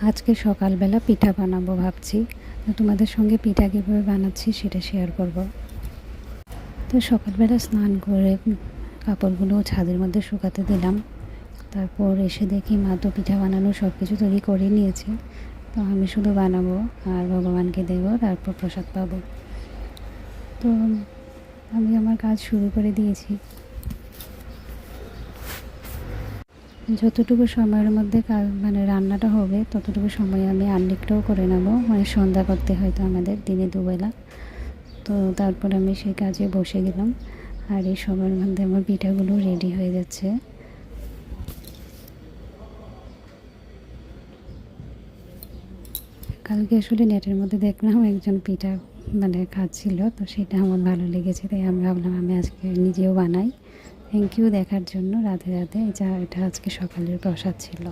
আজকে সকালবেলা পিঠা বানাবো ভাবছি। তো তোমাদের সঙ্গে পিঠা কীভাবে বানাচ্ছি সেটা শেয়ার করব। তো সকালবেলা স্নান করে কাপড়গুলো ছাদের মধ্যে শুকাতে দিলাম। তারপর এসে দেখি মা তো পিঠা বানানো সব কিছু তৈরি করে নিয়েছে। তো আমি শুধু বানাবো আর ভগবানকে দেবো, তারপর প্রসাদ পাবো। তো আমি আমার কাজ শুরু করে দিয়েছি। যতটুকু সময়ের মধ্যে মানে রান্নাটা হবে ততটুকু সময় আমি আর্নিকটাও করে নেব, মানে সন্ধ্যা করতে হয়তো আমাদের দিনে দুবেলা। তো তারপর আমি সেই কাজে বসে গেলাম। আর এই সময়ের মধ্যে আমার পিঠাগুলো রেডি হয়ে যাচ্ছে। কালকে আসলে নেটের মধ্যে দেখলাম একজন পিঠা মানে খাচ্ছিল, তো সেটা আমার ভালো লেগেছে, তাই আমি ভাবলাম আমি আজকে নিজেও বানাই। থ্যাংক ইউ দেখার জন্য। রাধে রাধে। এটা আজকে সকালের প্রসাদ ছিল।